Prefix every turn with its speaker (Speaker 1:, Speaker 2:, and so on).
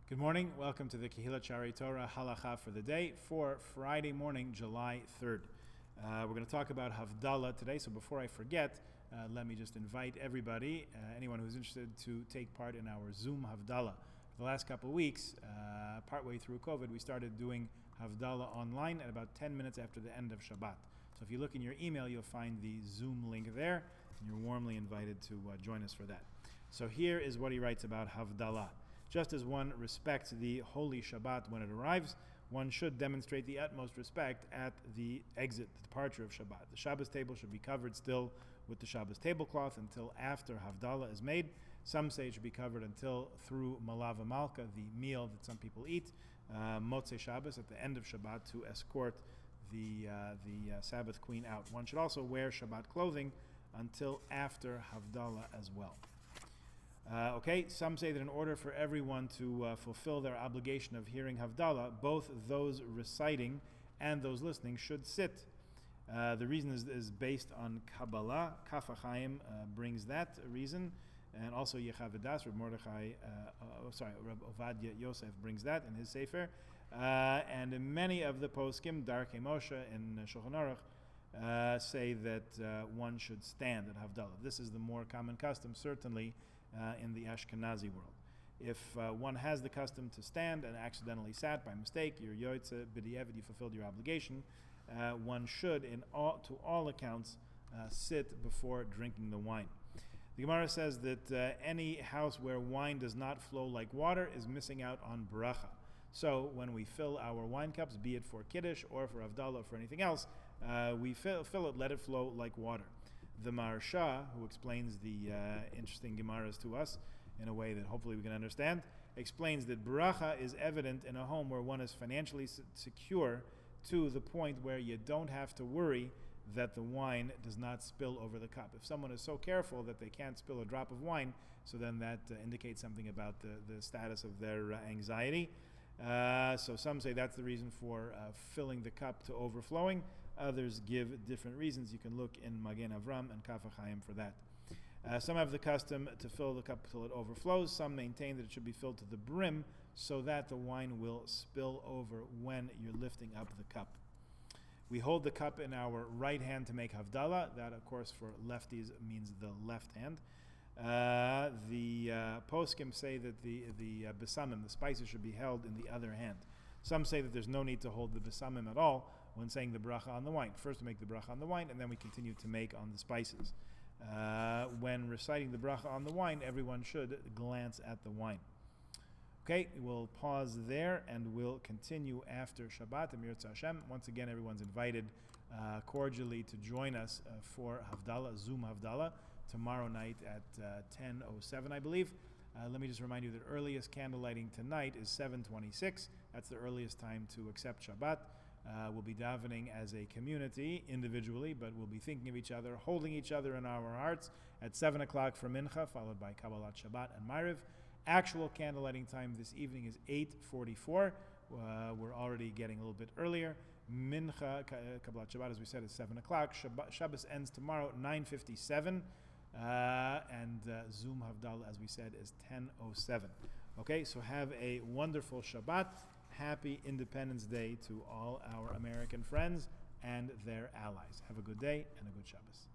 Speaker 1: Good morning. Welcome to the Kehillat Sha'arei Torah Halacha for the day for Friday morning, July 3rd. We're going to talk about Havdalah today, so before I forget, let me just invite everybody, anyone who's interested, to take part in our Zoom Havdalah. For the last couple of weeks, partway through COVID, we started doing Havdalah online at about 10 minutes after the end of Shabbat. So if you look in your email, you'll find the Zoom link there, and you're warmly invited to join us for that. So here is what he writes about Havdalah. Just as one respects the holy Shabbat when it arrives, one should demonstrate the utmost respect at the exit, the departure of Shabbat. The Shabbos table should be covered still with the Shabbos tablecloth until after Havdalah is made. Some say it should be covered until through Malava Malka, the meal that some people eat, Motzei Shabbos at the end of Shabbat to escort the Sabbath queen out. One should also wear Shabbat clothing until after Havdalah as well. Some say that in order for everyone to fulfill their obligation of hearing Havdalah, both those reciting and those listening should sit. The reason is based on Kabbalah. Kaf HaChaim brings that reason, and also Yechavedas, Reb Mordechai, Reb Ovadia Yosef brings that in his Sefer, and in many of the poskim, Darkei Moshe and Shulchan Aruch, say that one should stand at Havdalah. This is the more common custom, certainly, in the Ashkenazi world. If one has the custom to stand and accidentally sat by mistake, you're yoytze b'diavad, you fulfilled your obligation, one should, to all accounts, sit before drinking the wine. The Gemara says that any house where wine does not flow like water is missing out on bracha. So when we fill our wine cups, be it for Kiddush or for Havdalah or for anything else, we fill it, let it flow like water. The Maharsha, who explains the interesting Gemaras to us in a way that hopefully we can understand, explains that bracha is evident in a home where one is financially secure to the point where you don't have to worry that the wine does not spill over the cup. If someone is so careful that they can't spill a drop of wine, so then that indicates something about the status of their anxiety. So some say that's the reason for filling the cup to overflowing. Others give different reasons. You can look in Magen Avram and Kaf HaChaim for that. Some have the custom to fill the cup till it overflows. Some maintain that it should be filled to the brim so that the wine will spill over when you're lifting up the cup. We hold the cup in our right hand to make Havdalah. That, of course, for lefties means the left hand. The poskim say that the besamim, the spices, should be held in the other hand. Some say that there's no need to hold the besamim at all when saying the bracha on the wine. First we make the bracha on the wine, and then we continue to make on the spices. When reciting the bracha on the wine, everyone should glance at the wine. Okay, we'll pause there and we'll continue after Shabbat. Amir Hashem. Once again, everyone's invited cordially to join us for Havdalah, Zoom Havdalah, tomorrow night at 10:07, I believe. Let me just remind you that earliest candle lighting tonight is 7:26. That's the earliest time to accept Shabbat. We'll be davening as a community, individually, but we'll be thinking of each other, holding each other in our hearts at 7 o'clock for Mincha, followed by Kabbalat Shabbat and Ma'ariv. Actual candle lighting time this evening is 8:44. We're already getting a little bit earlier. Mincha, Kabbalat Shabbat, as we said, is 7 o'clock. Shabbos ends tomorrow, 9:57. And Zoom Havdalah, as we said, is 10:07. Okay, so have a wonderful Shabbat. Happy Independence Day to all our American friends and their allies. Have a good day and a good Shabbos.